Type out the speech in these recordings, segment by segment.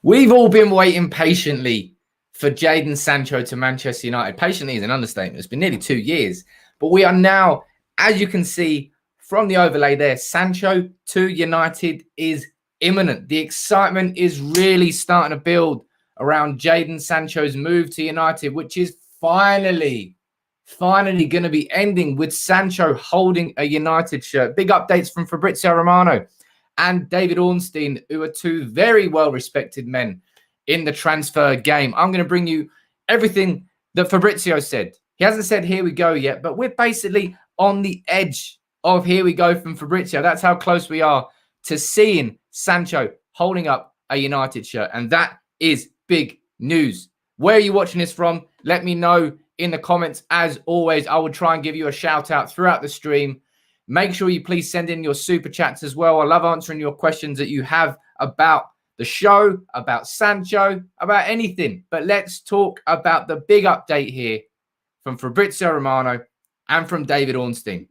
We've all been waiting patiently for Jadon Sancho to Manchester United. Patiently is an understatement. It's been nearly 2 years. But we are now, as you can see from the overlay there, Sancho to United is imminent. The excitement is really starting to build around Jadon Sancho's move to United, which is finally going to be ending with Sancho holding a United shirt. Big updates from Fabrizio Romano and David Ornstein, who are two very well-respected men in the transfer game. I'm going to bring you everything that Fabrizio said. He hasn't said here we go yet, but we're basically on the edge of here we go from Fabrizio. That's how close we are to seeing Sancho holding up a United shirt. And that is big news. Where are you watching this from? Let me know in the comments. As always, I will try and give you a shout out throughout the stream. Make sure you please send in your super chats as well. I love answering your questions that you have about the show, about Sancho, about anything. But let's talk about the big update here from Fabrizio Romano and from David Ornstein.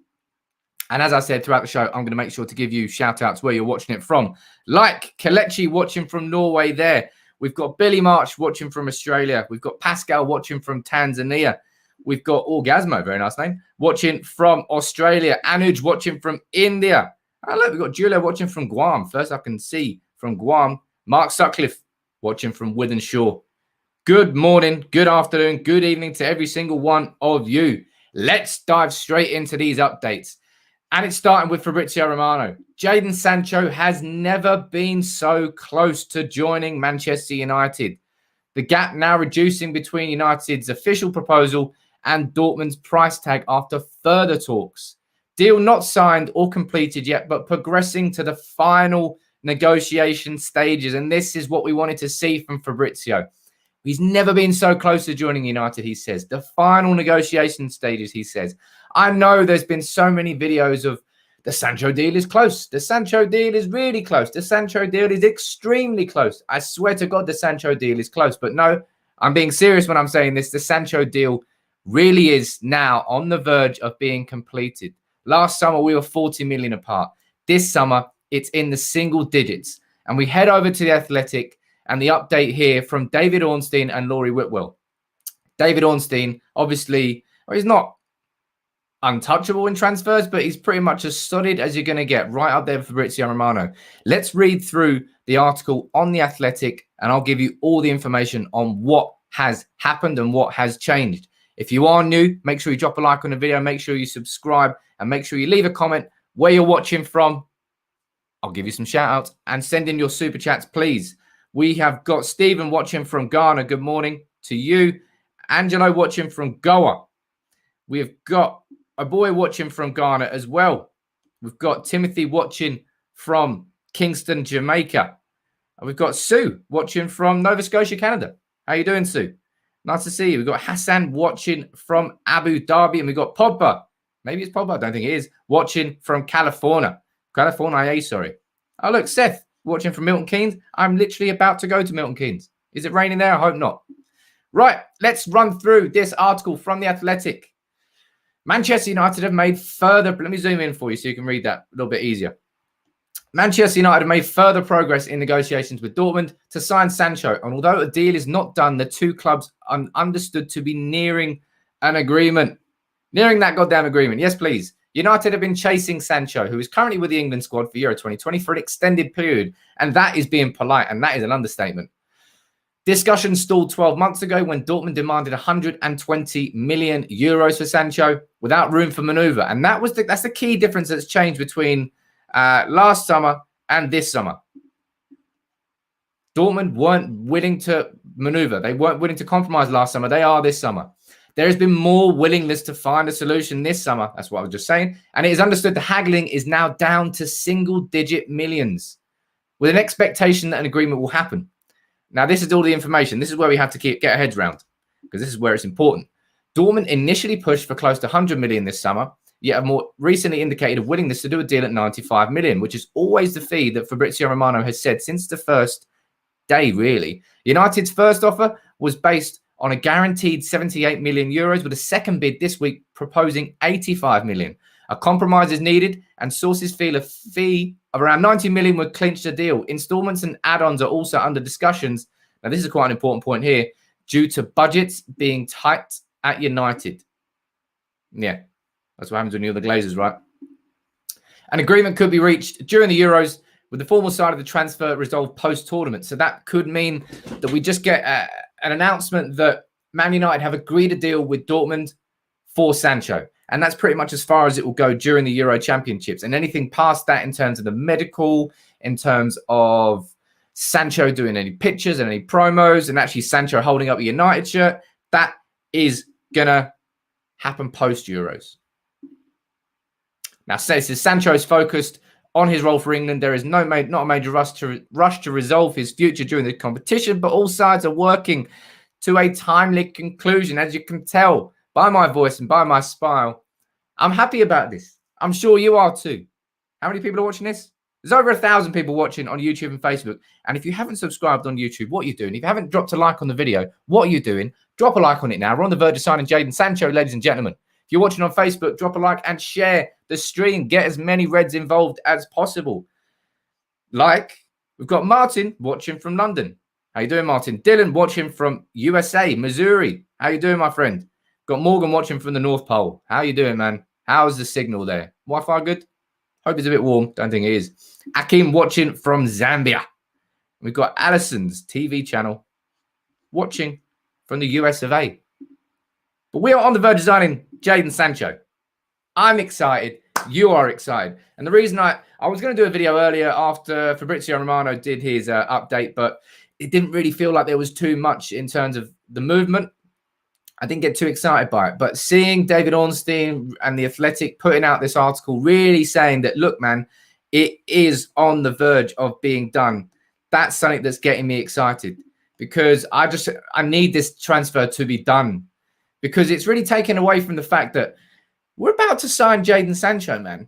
And as I said throughout the show, I'm going to make sure to give you shout outs where you're watching it from. Like Kelechi watching from Norway there. We've got Billy March watching from Australia. We've got Pascal watching from Tanzania. We've got Orgasmo, very nice name, watching from Australia. Anuj watching from India. Oh, look, we've got Julia watching from Guam. First I can see from Guam. Mark Sutcliffe watching from Wythenshawe. Good morning, good afternoon, good evening to every single one of you. Let's dive straight into these updates. And it's starting with Fabrizio Romano. Jadon Sancho has never been so close to joining Manchester United. The gap now reducing between United's official proposal and Dortmund's price tag after further talks. Deal not signed or completed yet, but progressing to the final negotiation stages. And this is what we wanted to see from Fabrizio. He's never been so close to joining United, he says. The final negotiation stages, he says. I know there's been so many videos of the Sancho deal is close. The Sancho deal is really close. The Sancho deal is extremely close. I swear to God, the Sancho deal is close. But no, I'm being serious when I'm saying this. The Sancho deal really is now on the verge of being completed. Last summer, we were 40 million apart. This summer, it's in the single digits. And we head over to The Athletic and the update here from David Ornstein and Laurie Whitwell. David Ornstein, obviously, well, he's not untouchable in transfers, but he's pretty much as solid as you're going to get, right up there with Fabrizio Romano. Let's read through the article on The Athletic, and I'll give you all the information on what has happened and what has changed. If you are new, make sure you drop a like on the video, make sure you subscribe, and make sure you leave a comment where you're watching from. I'll give you some shout outs and send in your super chats, please. We have got Stephen watching from Ghana. Good morning to you. Angelo watching from Goa. We've got a boy watching from Ghana as well. We've got Timothy watching from Kingston, Jamaica. And we've got Sue watching from Nova Scotia, Canada. How you doing, Sue? Nice to see you. We've got Hassan watching from Abu Dhabi. And we've got Pogba. Maybe it's Pogba. I don't think it is. Watching from California. California, sorry. Oh, look, Seth watching from Milton Keynes. I'm literally about to go to Milton Keynes. Is it raining there? I hope not. Right, let's run through this article from The Athletic. Manchester United have made further... Let me zoom in for you so you can read that a little bit easier. Manchester United have made further progress in negotiations with Dortmund to sign Sancho. And although a deal is not done, the two clubs are understood to be nearing an agreement. Nearing that goddamn agreement. Yes, please. United have been chasing Sancho, who is currently with the England squad for Euro 2020 for an extended period. And that is being polite, and that is an understatement. Discussion stalled 12 months ago when Dortmund demanded 120 million euros for Sancho without room for manoeuvre. And that's the key difference that's changed between last summer and this summer. Dortmund weren't willing to manoeuvre. They weren't willing to compromise last summer. They are this summer. There has been more willingness to find a solution this summer. That's what I was just saying. And it is understood the haggling is now down to single-digit millions with an expectation that an agreement will happen. Now, this is all the information. This is where we have to get our heads around because this is where it's important. Dortmund initially pushed for close to 100 million this summer, yet have more recently indicated a willingness to do a deal at 95 million, which is always the fee that Fabrizio Romano has said since the first day, really. United's first offer was based on a guaranteed 78 million euros, with a second bid this week proposing 85 million. A compromise is needed, and sources feel a fee of around 90 million would clinch the deal. Installments and add-ons are also under discussions. Now, this is quite an important point here, due to budgets being tight at United. Yeah, that's what happens when you're the Glazers, right? An agreement could be reached during the Euros with the formal side of the transfer resolved post-tournament. So that could mean that we just get an announcement that Man United have agreed a deal with Dortmund for Sancho. And that's pretty much as far as it will go during the Euro Championships. And anything past that in terms of the medical, in terms of Sancho doing any pictures and any promos, and actually Sancho holding up a United shirt, that is going to happen post-Euros. Now, says Sancho is focused on his role for England. There is not a major rush to resolve his future during the competition, but all sides are working to a timely conclusion. As you can tell by my voice and by my smile, I'm happy about this. I'm sure you are too. How many people are watching this? There's over 1,000 people watching on YouTube and Facebook. And if you haven't subscribed on YouTube, what are you doing? If you haven't dropped a like on the video, what are you doing? Drop a like on it now. We're on the verge of signing Jadon Sancho, ladies and gentlemen. If you're watching on Facebook, drop a like and share the stream. Get as many Reds involved as possible. Like, we've got Martin watching from London. How you doing, Martin? Dylan watching from USA, Missouri. How you doing, my friend? Got Morgan watching from the North Pole. How you doing, man? How's the signal there? Wi-Fi good? Hope it's a bit warm. Don't think it is. Akim watching from Zambia. We've got Allison's TV channel watching from the US of A. But we are on the verge of signing Jadon Sancho. I'm excited. You are excited. And the reason I was going to do a video earlier after Fabrizio Romano did his update, but it didn't really feel like there was too much in terms of the movement. I didn't get too excited by it. But seeing David Ornstein and The Athletic putting out this article really saying that, look, man, it is on the verge of being done. That's something that's getting me excited because I need this transfer to be done. Because it's really taken away from the fact that we're about to sign Jadon Sancho, man.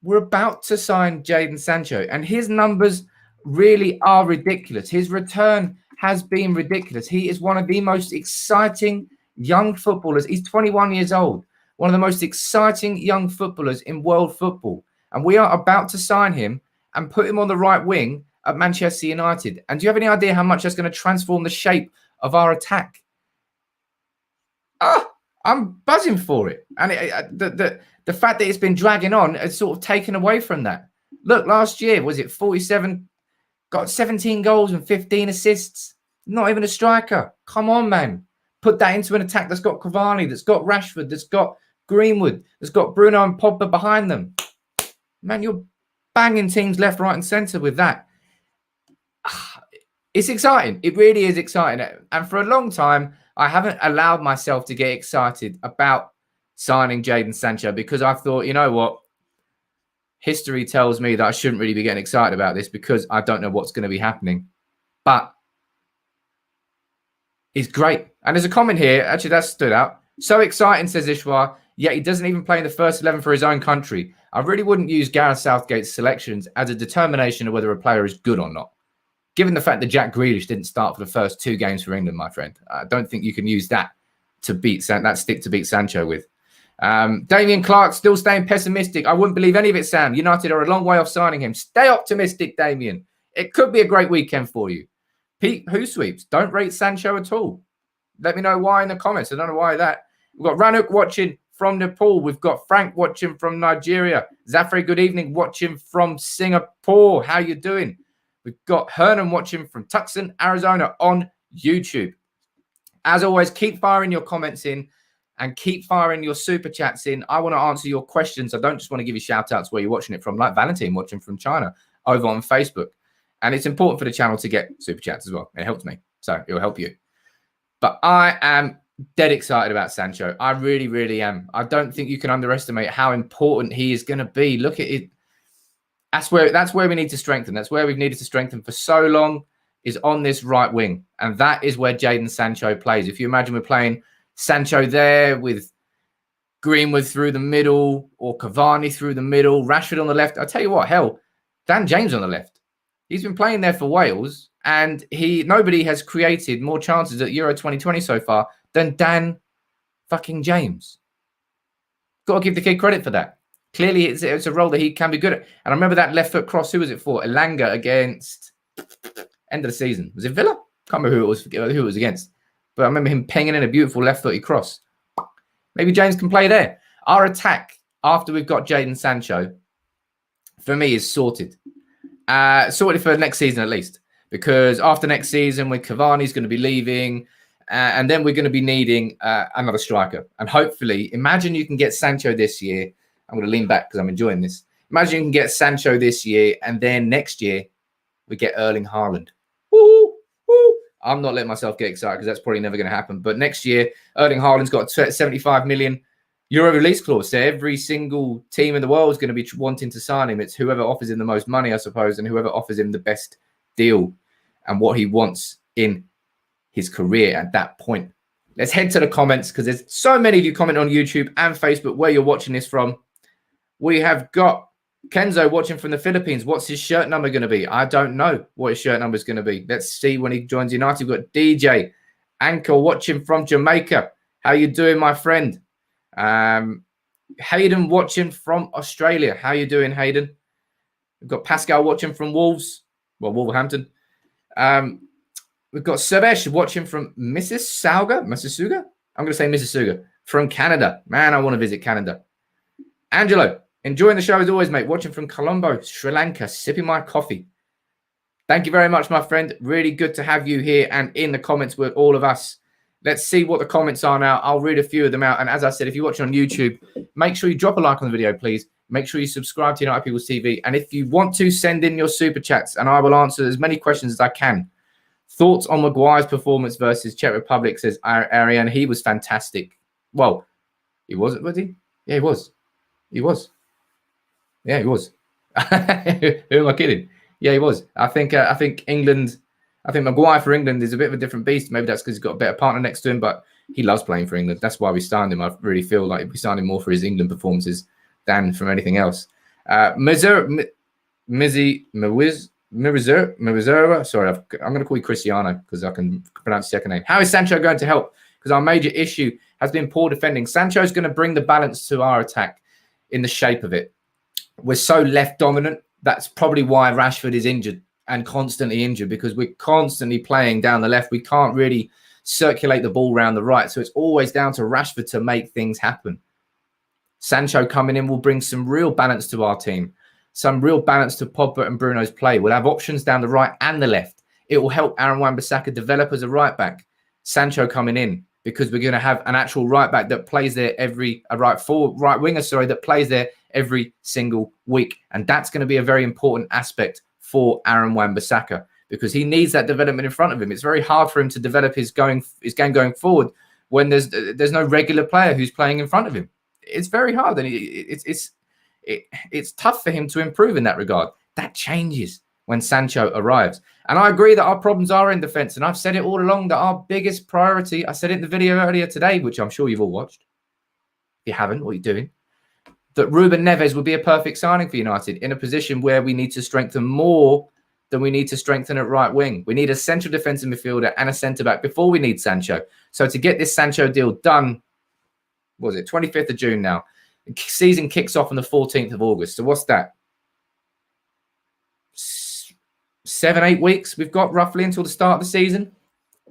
We're about to sign Jadon Sancho. And his numbers really are ridiculous. His return has been ridiculous. He is one of the most exciting young footballers. He's 21 years old. One of the most exciting young footballers in world football. And we are about to sign him and put him on the right wing at Manchester United. And do you have any idea how much that's going to transform the shape of our attack? I'm buzzing for it. And the fact that it's been dragging on has sort of taken away from that. Look, last year, was it 47? Got 17 goals and 15 assists. Not even a striker. Come on, man. Put that into an attack that's got Cavani, that's got Rashford, that's got Greenwood, that's got Bruno and Pogba behind them. Man, you're banging teams left, right, and centre with that. It's exciting. It really is exciting. And for a long time, I haven't allowed myself to get excited about signing Jadon Sancho because I thought, you know what? History tells me that I shouldn't really be getting excited about this because I don't know what's going to be happening. But it's great. And there's a comment here. Actually, that stood out. So exciting, says Ishwar, yet he doesn't even play in the first 11 for his own country. I really wouldn't use Gareth Southgate's selections as a determination of whether a player is good or not. Given the fact that Jack Grealish didn't start for the first 2 games for England, my friend, I don't think you can use that to beat that stick to beat Sancho with. Damien Clark still staying pessimistic. I wouldn't believe any of it, Sam. United are a long way off signing him. Stay optimistic, Damien. It could be a great weekend for you. Pete, who sweeps? Don't rate Sancho at all. Let me know why in the comments. I don't know why that. We've got Ranuk watching from Nepal. We've got Frank watching from Nigeria. Zafri, good evening, watching from Singapore. How you doing? We've got Hernan watching from Tucson, Arizona on YouTube. As always, keep firing your comments in and keep firing your super chats in. I want to answer your questions. I don't just want to give you shout outs where you're watching it from, like Valentine watching from China over on Facebook. And it's important for the channel to get super chats as well. It helps me, so it will help you. But I am dead excited about Sancho. I really, really am. I don't think you can underestimate how important he is going to be. Look at it. That's where we need to strengthen. That's where we've needed to strengthen for so long, is on this right wing. And that is where Jadon Sancho plays. If you imagine we're playing Sancho there with Greenwood through the middle or Cavani through the middle, Rashford on the left. I'll tell you what, hell, Dan James on the left. He's been playing there for Wales and nobody has created more chances at Euro 2020 so far than Dan fucking James. Got to give the kid credit for that. Clearly, it's a role that he can be good at. And I remember that left foot cross. Who was it for? Elanga against end of the season. Was it Villa? Can't remember who it was against. But I remember him pinging in a beautiful left-footed cross. Maybe James can play there. Our attack, after we've got Jadon Sancho, for me, is sorted. Sorted for next season at least. Because after next season, when Cavani's going to be leaving, and then we're going to be needing another striker. And hopefully, imagine you can get Sancho this year. I'm going to lean back because I'm enjoying this. Imagine you can get Sancho this year, and then next year, we get Erling Haaland. Woo, woo. I'm not letting myself get excited because that's probably never going to happen. But next year, Erling Haaland's got a 75 million euro release clause. So every single team in the world is going to be wanting to sign him. It's whoever offers him the most money, I suppose, and whoever offers him the best deal and what he wants in his career at that point. Let's head to the comments because there's so many of you comment on YouTube and Facebook where you're watching this from. We have got Kenzo watching from the Philippines. What's his shirt number going to be? I don't know what his shirt number is going to be. Let's see when he joins United. We've got DJ Anchor watching from Jamaica. How you doing, my friend? Hayden watching from Australia. How you doing, Hayden? We've got Pascal watching from Wolves. Well, Wolverhampton. We've got Sebesh watching from Mississauga. I'm going to say Mississauga. From Canada. Man, I want to visit Canada. Angelo. Enjoying the show as always, mate. Watching from Colombo, Sri Lanka, sipping my coffee. Thank you very much, my friend. Really good to have you here and in the comments with all of us. Let's see what the comments are now. I'll read a few of them out. And as I said, if you're watching on YouTube, make sure you drop a like on the video, please. Make sure you subscribe to United People's TV. And if you want to, send in your super chats and I will answer as many questions as I can. Thoughts on Maguire's performance versus Czech Republic, says Ariane. He was fantastic. Well, he wasn't, was he? Yeah, he was. He was. Yeah, he was. Who am I kidding? Yeah, he was. I think England. I think Maguire for England is a bit of a different beast. Maybe that's because he's got a better partner next to him, but he loves playing for England. That's why we signed him. I really feel like we signed him more for his England performances than from anything else. Mirizura. Sorry, I'm going to call you Cristiano because I can pronounce the second name. How is Sancho going to help? Because our major issue has been poor defending. Sancho is going to bring the balance to our attack in the shape of it. We're so left dominant. That's probably why Rashford is injured and constantly injured because we're constantly playing down the left. We can't really circulate the ball around the right. So it's always down to Rashford to make things happen. Sancho coming in will bring some real balance to our team, some real balance to Pogba and Bruno's play. We'll have options down the right and the left. It will help Aaron Wan-Bissaka develop as a right back. Sancho coming in because we're going to have an actual right back that plays there right winger, that plays there every single week. And that's going to be a very important aspect for Aaron Wan-Bissaka because he needs that development in front of him. It's very hard for him to develop his game going forward when there's no regular player who's playing in front of him. It's very hard, and it's tough for him to improve in that regard. That changes when Sancho arrives. And I agree that our problems are in defence, and I've said it all along that our biggest priority, I said it in the video earlier today, which I'm sure you've all watched. If you haven't, what are you doing? That Ruben Neves would be a perfect signing for United in a position where we need to strengthen more than we need to strengthen at right wing. We need a central defensive midfielder and a centre-back before we need Sancho. So to get this Sancho deal done, what was it, 25th of June now? The season kicks off on the 14th of August. So what's that? 7-8 weeks we've got roughly until the start of the season.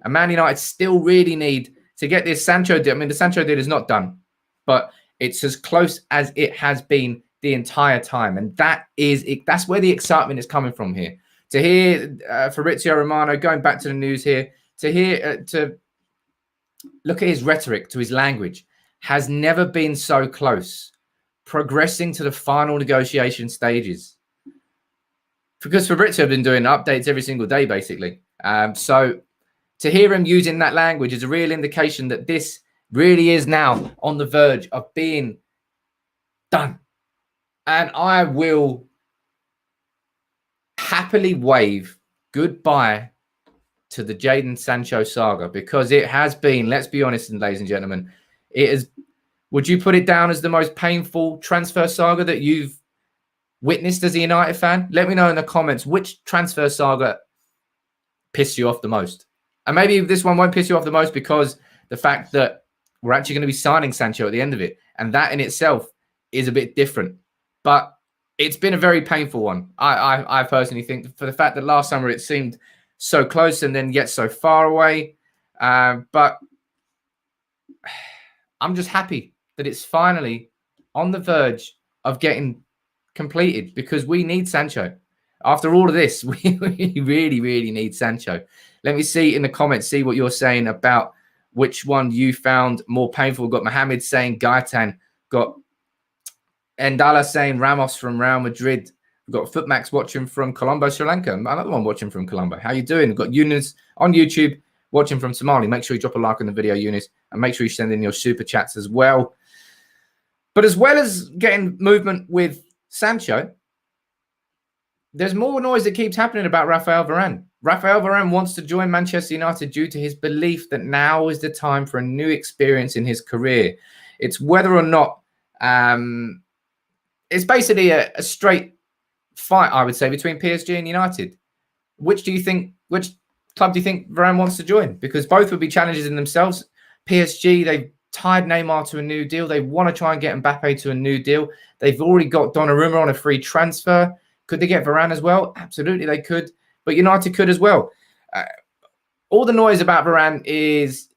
And Man United still really need to get this Sancho deal. I mean, the Sancho deal is not done, but it's as close as it has been the entire time. And that's where the excitement is coming from here. To hear Fabrizio Romano, going back to the news here, to look at his rhetoric, to his language, has never been so close, progressing to the final negotiation stages. Because Fabrizio have been doing updates every single day, basically. So to hear him using that language is a real indication that this really is now on the verge of being done. And I will happily wave goodbye to the Jadon Sancho saga because it has been, let's be honest, ladies and gentlemen, it is. Would you put it down as the most painful transfer saga that you've witnessed as a United fan? Let me know in the comments which transfer saga pissed you off the most. And maybe this one won't piss you off the most because the fact that we're actually going to be signing Sancho at the end of it. And that in itself is a bit different. But it's been a very painful one. I personally think, for the fact that last summer it seemed so close and then yet so far away. But I'm just happy that it's finally on the verge of getting completed, because we need Sancho. After all of this, we really, really need Sancho. Let me see in the comments, see what you're saying about which one you found more painful. We've got Mohammed saying Gaetan, got Endala saying Ramos from Real Madrid. We've got Footmax watching from Colombo, Sri Lanka. Another one watching from Colombo. How you doing? We've got Yunus on YouTube watching from Somali. Make sure you drop a like on the video, Yunus, and make sure you send in your super chats as well. But as well as getting movement with Sancho, there's more noise that keeps happening about Raphael Varane. Raphael Varane wants to join Manchester United due to his belief that now is the time for a new experience in his career. It's whether or not it's basically a straight fight, I would say, between PSG and United. Which club do you think Varane wants to join? Because both would be challenges in themselves. PSG, they've tied Neymar to a new deal. They want to try and get Mbappe to a new deal. They've already got Donnarumma on a free transfer. Could they get Varane as well? Absolutely, they could. But United could as well. All the noise about Varane is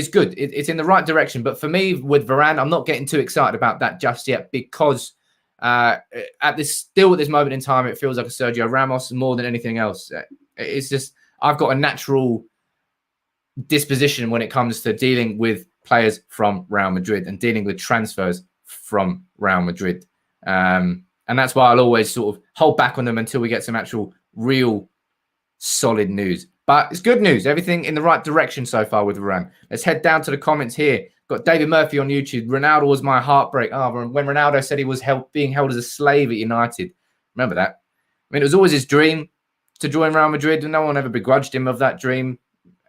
good. It's in the right direction. But for me, with Varane, I'm not getting too excited about that just yet, because at this moment in time, it feels like a Sergio Ramos more than anything else. It's just, I've got a natural disposition when it comes to dealing with players from Real Madrid and dealing with transfers from Real Madrid. And that's why I'll always sort of hold back on them until we get some actual real solid news. But it's good news. Everything in the right direction so far with Varane. Let's head down to the comments here. Got David Murphy on YouTube. Ronaldo was my heartbreak. Oh, when Ronaldo said he was being held as a slave at United. Remember that? I mean, it was always his dream to join Real Madrid, and no one ever begrudged him of that dream.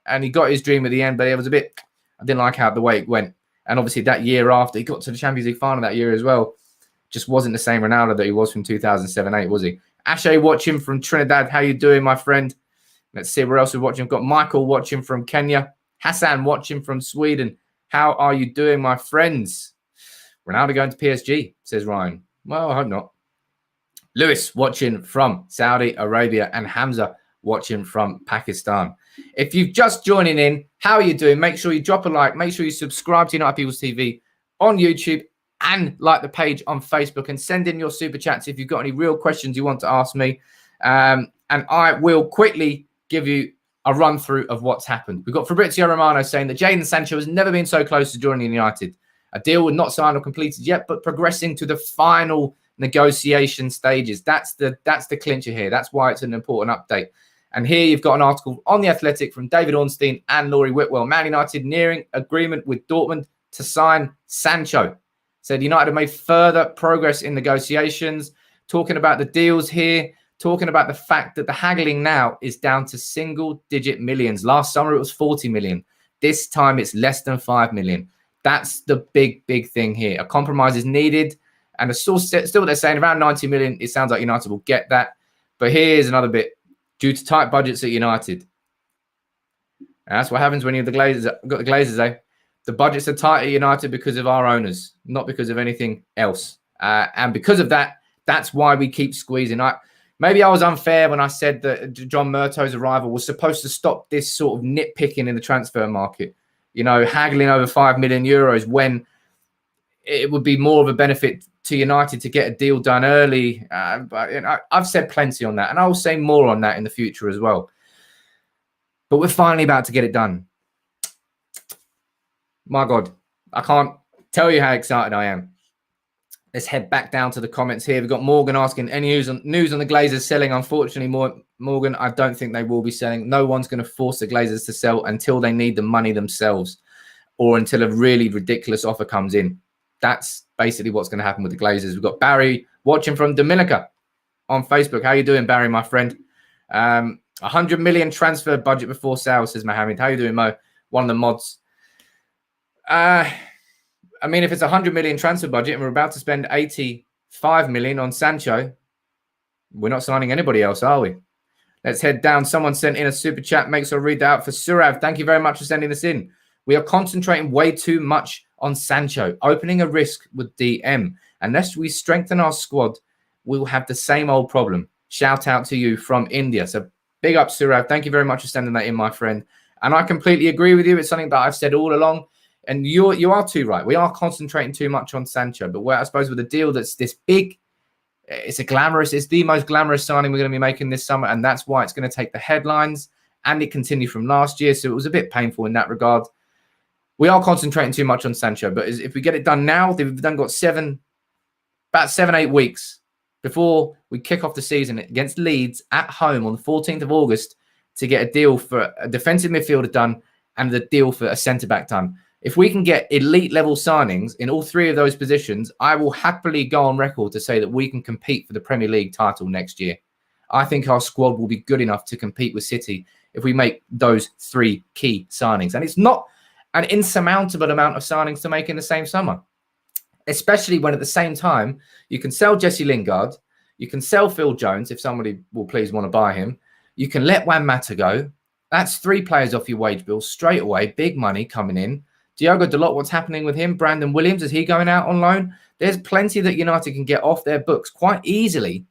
And he got his dream at the end, but it was a bit, I didn't like how the way it went. And obviously that year after, he got to the Champions League final that year as well. Just wasn't the same Ronaldo that he was from 2007-8, was he? Ashe watching from Trinidad. How you doing, my friend? Let's see where else we're watching. We've got Michael watching from Kenya. Hassan watching from Sweden. How are you doing, my friends? Ronaldo going to PSG, says Ryan. Well, I hope not. Lewis watching from Saudi Arabia, and Hamza watching from Pakistan. If you've just joining in, how are you doing? Make sure you drop a like. Make sure you subscribe to United People's TV on YouTube, and like the page on Facebook, and send in your super chats if you've got any real questions you want to ask me. And I will quickly give you a run through of what's happened. We've got Fabrizio Romano saying that Jadon Sancho has never been so close to joining United. A deal was not signed or completed yet, but progressing to the final negotiation stages. That's the clincher here. That's why it's an important update. And here you've got an article on The Athletic from David Ornstein and Laurie Whitwell. Man United nearing agreement with Dortmund to sign Sancho. Said United have made further progress in negotiations, talking about the deals here, talking about the fact that the haggling now is down to single-digit millions. Last summer, it was 40 million. This time, it's less than 5 million. That's the big, big thing here. A compromise is needed, and still they're saying around 90 million. It sounds like United will get that. But here's another bit. Due to tight budgets at United. And that's what happens when you've got the Glazers, eh? The budgets are tight at United because of our owners, not because of anything else. And because of that, that's why we keep squeezing. Maybe I was unfair when I said that John Murtough's arrival was supposed to stop this sort of nitpicking in the transfer market. You know, haggling over 5 million euros when it would be more of a benefit to United to get a deal done early. But I've said plenty on that, and I'll say more on that in the future as well. But we're finally about to get it done. My God, I can't tell you how excited I am. Let's head back down to the comments here. We've got Morgan asking, any news on the Glazers selling? Unfortunately, Morgan, I don't think they will be selling. No one's going to force the Glazers to sell until they need the money themselves, or until a really ridiculous offer comes in. That's basically what's going to happen with the Glazers. We've got Barry watching from Dominica on Facebook. How you doing, Barry, my friend? 100 million transfer budget before sale, says Mohammed. How you doing, Mo? One of the mods. I mean, if it's 100 million transfer budget and we're about to spend 85 million on Sancho, we're not signing anybody else, are we? Let's head down. Someone sent in a super chat. Make sure I read that out for Surav. Thank you very much for sending this in. We are concentrating way too much on Sancho, opening a risk with DM. Unless we strengthen our squad, we'll have the same old problem. Shout out to you from India. So big up, Surav. Thank you very much for sending that in, my friend. And I completely agree with you. It's something that I've said all along. And you are too right. We are concentrating too much on Sancho. But I suppose with a deal that's this big, it's the most glamorous signing we're going to be making this summer. And that's why it's going to take the headlines. And it continued from last year. So it was a bit painful in that regard. We are concentrating too much on Sancho. But if we get it done now, we've got about 7-8 weeks before we kick off the season against Leeds at home on the 14th of August to get a deal for a defensive midfielder done and the deal for a centre-back done. If we can get elite level signings in all three of those positions, I will happily go on record to say that we can compete for the Premier League title next year. I think our squad will be good enough to compete with City if we make those three key signings. And it's not an insurmountable amount of signings to make in the same summer, especially when at the same time you can sell Jesse Lingard, you can sell Phil Jones if somebody will please want to buy him, you can let Juan Mata go. That's 3 players off your wage bill straight away, big money coming in. Diogo Dalot, what's happening with him? Brandon Williams, is he going out on loan? There's plenty that United can get off their books quite easily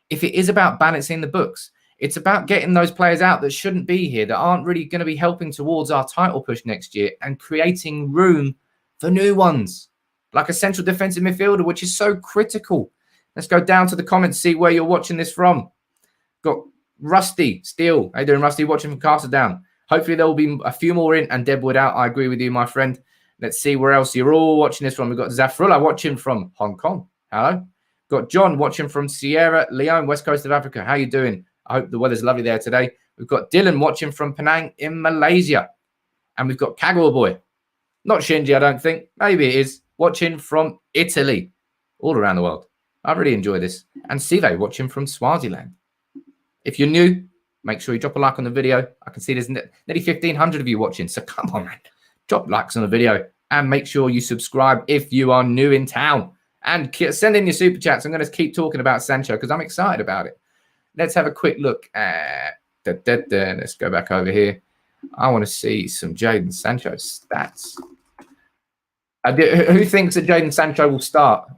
if it is about balancing the books. It's about getting those players out that shouldn't be here, that aren't really going to be helping towards our title push next year, and creating room for new ones, like a central defensive midfielder, which is so critical. Let's go down to the comments, see where you're watching this from. Got Rusty Steele. How you doing, Rusty? Watching from Castledown. Hopefully there will be a few more in and Deadwood out. I agree with you, my friend. Let's see where else you're all watching this from. We've got Zafrullah watching from Hong Kong. Hello. Got John watching from Sierra Leone, west coast of Africa. How you doing? I hope the weather's lovely there today. We've got Dylan watching from Penang in Malaysia. And we've got Kagawa Boy. Not Shinji, I don't think. Maybe it is. Watching from Italy. All around the world. I really enjoy this. And Sive watching from Swaziland. If you're new, make sure you drop a like on the video. I can see there's nearly 1,500 of you watching. So come on, man. Drop likes on the video. And make sure you subscribe if you are new in town. And send in your super chats. I'm going to keep talking about Sancho because I'm excited about it. Let's have a quick look at... Let's go back over here. I want to see some Jadon Sancho stats. Who thinks that Jadon Sancho will start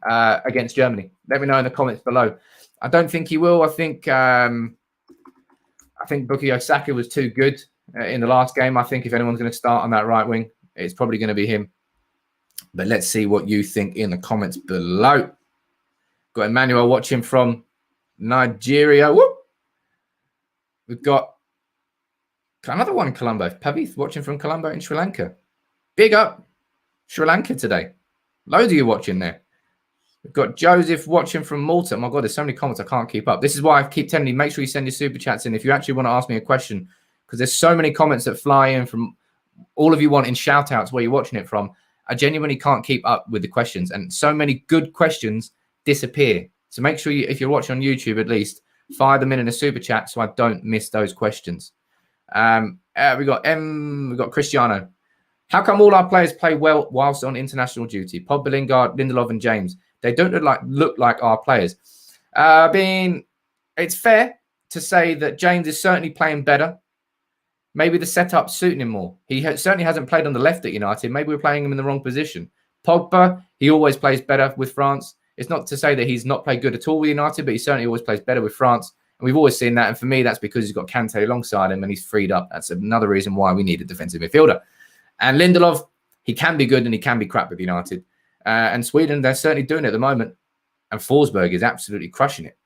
against Germany? Let me know in the comments below. I don't think he will. I think Bukayo Saka was too good in the last game. I think if anyone's going to start on that right wing, it's probably going to be him. But let's see what you think in the comments below. Got Emmanuel watching from Nigeria. Whoop. We've got another one, Colombo. Pavith watching from Colombo in Sri Lanka. Big up Sri Lanka today. Loads of you watching there. We've got Joseph watching from Malta. Oh my God, there's so many comments I can't keep up. This is why I keep telling you, make sure you send your super chats in if you actually want to ask me a question, because there's so many comments that fly in from all of you wanting shout outs where you're watching it from. I genuinely can't keep up with the questions, and so many good questions disappear. So make sure you, if you're watching on YouTube at least, fire them in a super chat so I don't miss those questions. We got Cristiano. How come all our players play well whilst on international duty? Pogba, Lingard, Lindelof, and James. They don't look like our players. It's fair to say that James is certainly playing better. Maybe the setup's suiting him more. He certainly hasn't played on the left at United. Maybe we're playing him in the wrong position. Pogba, he always plays better with France. It's not to say that he's not played good at all with United, but he certainly always plays better with France. And we've always seen that. And for me, that's because he's got Kante alongside him and he's freed up. That's another reason why we need a defensive midfielder. And Lindelof, he can be good and he can be crap with United. And Sweden, they're certainly doing it at the moment. And Forsberg is absolutely crushing it.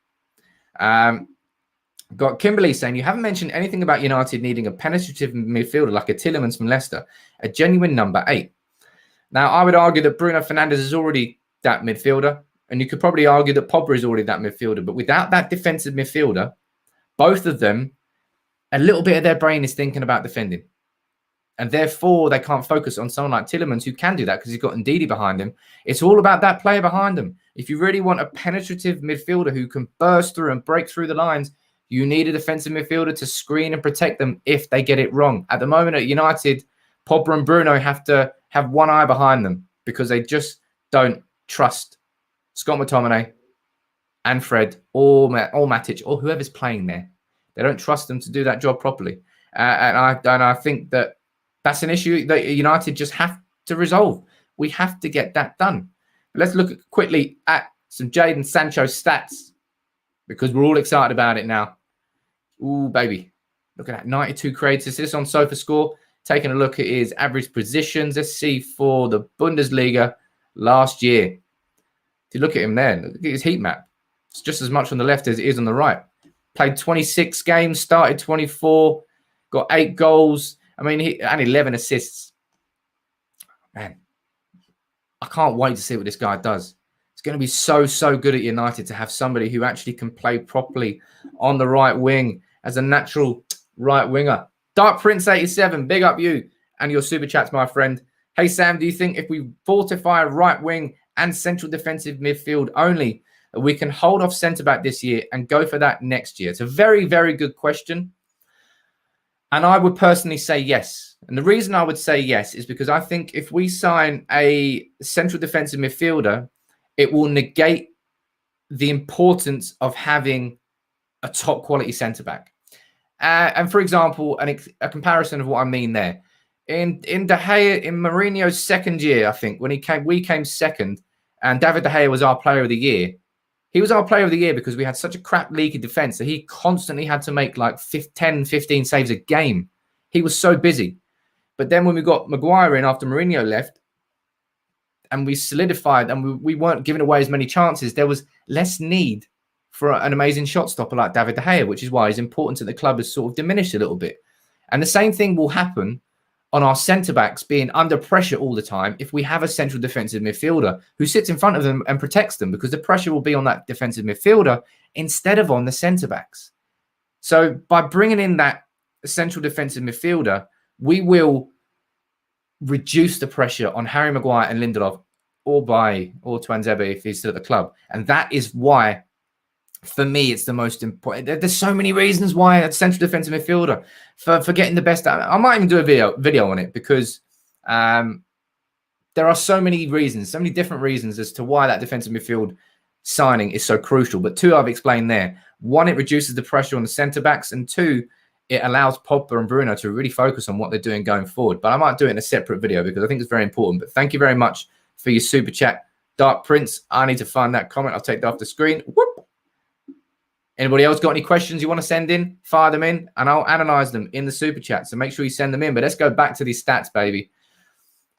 Got Kimberly saying, you haven't mentioned anything about United needing a penetrative midfielder like a Tielemans from Leicester, a genuine number 8. Now, I would argue that Bruno Fernandes is already that midfielder. And you could probably argue that Pogba is already that midfielder. But without that defensive midfielder, both of them, a little bit of their brain is thinking about defending. And therefore, they can't focus on someone like Tielemans who can do that because he's got Ndidi behind him. It's all about that player behind him. If you really want a penetrative midfielder who can burst through and break through the lines, you need a defensive midfielder to screen and protect them if they get it wrong. At the moment at United, Pogba and Bruno have to have one eye behind them because they just don't trust Scott McTominay and Fred or Matic or whoever's playing there. They don't trust them to do that job properly. And I think that that's an issue that United just have to resolve. We have to get that done. Let's look quickly at some Jadon Sancho stats. because we're all excited about it now. Ooh, baby. Look at that. 92 created assists on SofaScore. Taking a look at his average positions. Let's see for the Bundesliga last year. If you look at him there, look at his heat map. It's just as much on the left as it is on the right. Played 26 games, started 24, got 8 goals. I mean, and 11 assists. Man, I can't wait to see what this guy does. It's going to be so, so good at United to have somebody who actually can play properly on the right wing as a natural right winger. Dark Prince 87, big up you and your super chats, my friend. Hey, Sam, do you think if we fortify right wing and central defensive midfield only, we can hold off centre-back this year and go for that next year? It's a very, very good question. And I would personally say yes. And the reason I would say yes is because I think if we sign a central defensive midfielder, it will negate the importance of having a top quality centre-back. And for example, a comparison of what I mean there. In De Gea, in Mourinho's second year, I think, when we came second, and David De Gea was our player of the year. He was our player of the year because we had such a crap leaky defense that he constantly had to make like 10, 15 saves a game. He was so busy. But then when we got Maguire in after Mourinho left and we solidified and we weren't giving away as many chances, there was less need for an amazing shot stopper like David De Gea, which is why his importance at the club has sort of diminished a little bit. And the same thing will happen on our centre-backs being under pressure all the time if we have a central defensive midfielder who sits in front of them and protects them, because the pressure will be on that defensive midfielder instead of on the centre-backs. So by bringing in that central defensive midfielder, we will reduce the pressure on Harry Maguire and Lindelof or Tuanzebe if he's still at the club. And that is why, for me, it's the most important. There's so many reasons why a central defensive midfielder for getting the best out. I might even do a video on it because there are so many reasons, so many different reasons as to why that defensive midfield signing is so crucial. But 2 I've explained there. 1, it reduces the pressure on the centre backs, and 2, it allows Pogba and Bruno to really focus on what they're doing going forward. But I might do it in a separate video because I think it's very important. But thank you very much for your super chat, Dark Prince. I need to find that comment. I'll take that off the screen. Whoop. Anybody else got any questions you want to send in? Fire them in, and I'll analyze them in the super chat. So make sure you send them in. But let's go back to these stats, baby.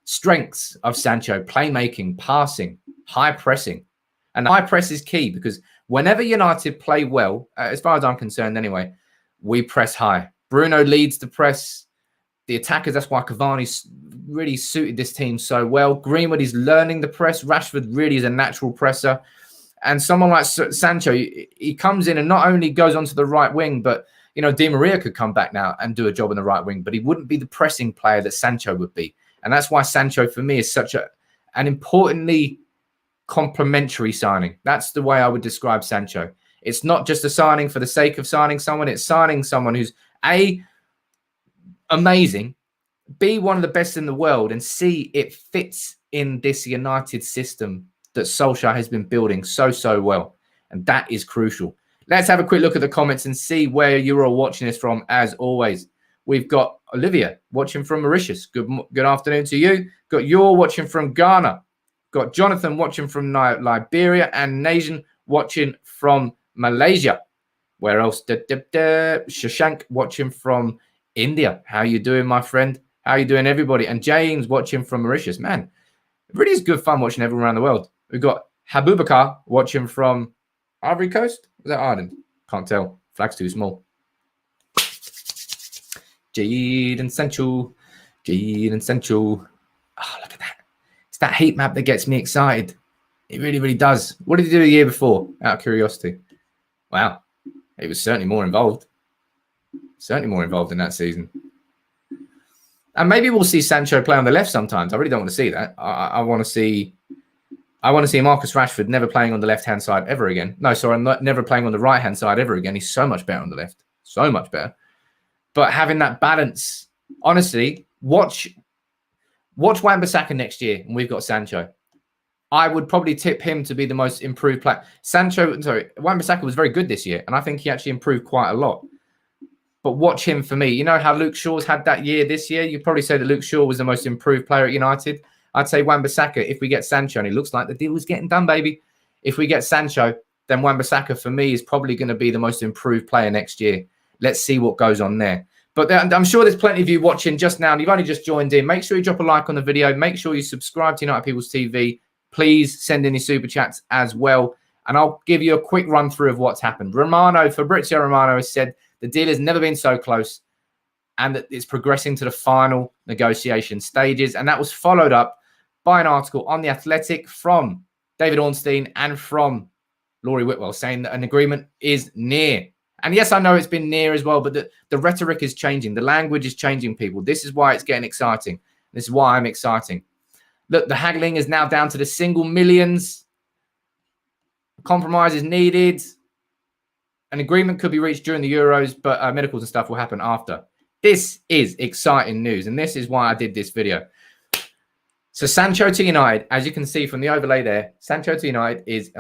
Strengths of Sancho: playmaking, passing, high pressing. And high press is key because whenever United play well, as far as I'm concerned anyway, we press high. Bruno leads the press. The attackers, that's why Cavani's really suited this team so well. Greenwood is learning the press. Rashford really is a natural presser. And someone like Sancho, he comes in and not only goes onto the right wing, but, you know, Di Maria could come back now and do a job on the right wing, but he wouldn't be the pressing player that Sancho would be. And that's why Sancho, for me, is such an importantly complementary signing. That's the way I would describe Sancho. It's not just a signing for the sake of signing someone. It's signing someone who's A, amazing, B, one of the best in the world, and C, it fits in this United system that Solskjaer has been building so well. And that is crucial. Let's have a quick look at the comments and see where you're all watching this from. As always, we've got Olivia watching from Mauritius. Good afternoon to you. Got Yor watching from Ghana. Got Jonathan watching from Liberia, and Nation watching from Malaysia. Where else? Shashank watching from India. How you doing, my friend? How you doing, everybody? And James watching from Mauritius. Man, it really is good fun watching everyone around the world. We've got Habubakar watching from Ivory Coast. Is that Ireland? Can't tell. Flag's too small. Jadon Sancho. Jadon Sancho. Oh, look at that. It's that heat map that gets me excited. It really, really does. What did he do the year before? Out of curiosity. Wow. He was certainly more involved. Certainly more involved in that season. And maybe we'll see Sancho play on the left sometimes. I really don't want to see that. I want to see Marcus Rashford never playing on the left-hand side ever again. No, sorry, I'm never playing on the right-hand side ever again. He's so much better on the left. So much better. But having that balance, honestly, watch Wan-Bissaka next year, and we've got Sancho. I would probably tip him to be the most improved player. Wan-Bissaka was very good this year, and I think he actually improved quite a lot. But watch him for me. You know how Luke Shaw's had that year this year? You'd probably say that Luke Shaw was the most improved player at United. I'd say Wan-Bissaka, if we get Sancho, and it looks like the deal is getting done, baby. If we get Sancho, then Wan-Bissaka for me is probably going to be the most improved player next year. Let's see what goes on there. But I'm sure there's plenty of you watching just now, and you've only just joined in. Make sure you drop a like on the video. Make sure you subscribe to United People's TV. Please send in your super chats as well. And I'll give you a quick run through of what's happened. Fabrizio Romano has said the deal has never been so close and that it's progressing to the final negotiation stages. And that was followed up by an article on The Athletic from David Ornstein and from Laurie Whitwell saying that an agreement is near. And yes, I know it's been near as well, but the rhetoric is changing. The language is changing, people. This is why it's getting exciting. This is why I'm exciting. Look, the haggling is now down to the single millions. Compromise is needed. An agreement could be reached during the Euros, but medicals and stuff will happen after. This is exciting news, and this is why I did this video. So Sancho to United, as you can see from the overlay there, Sancho to United is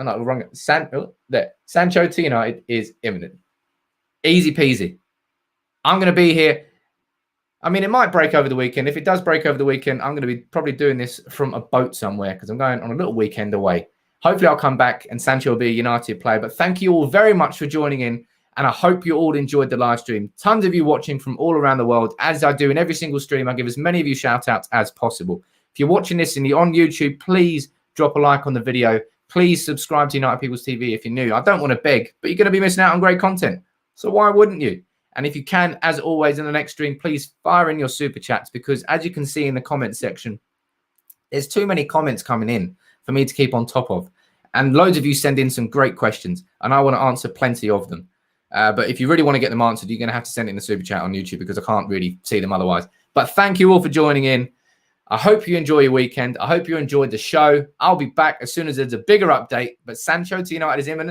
Sancho to United is imminent. Easy peasy. I'm going to be here. I mean, it might break over the weekend. If it does break over the weekend, I'm going to be probably doing this from a boat somewhere because I'm going on a little weekend away. Hopefully, I'll come back and Sancho will be a United player. But thank you all very much for joining in. And I hope you all enjoyed the live stream. Tons of you watching from all around the world. As I do in every single stream, I give as many of you shout outs as possible. If you're watching this and you're on YouTube, please drop a like on the video. Please subscribe to United People's TV if you're new. I don't want to beg, but you're going to be missing out on great content. So why wouldn't you? And if you can, as always, in the next stream, please fire in your super chats because as you can see in the comment section, there's too many comments coming in for me to keep on top of. And loads of you send in some great questions and I want to answer plenty of them. But if you really want to get them answered, you're going to have to send in the super chat on YouTube because I can't really see them otherwise. But thank you all for joining in. I hope you enjoy your weekend. I hope you enjoyed the show. I'll be back as soon as there's a bigger update. But Sancho to United is imminent.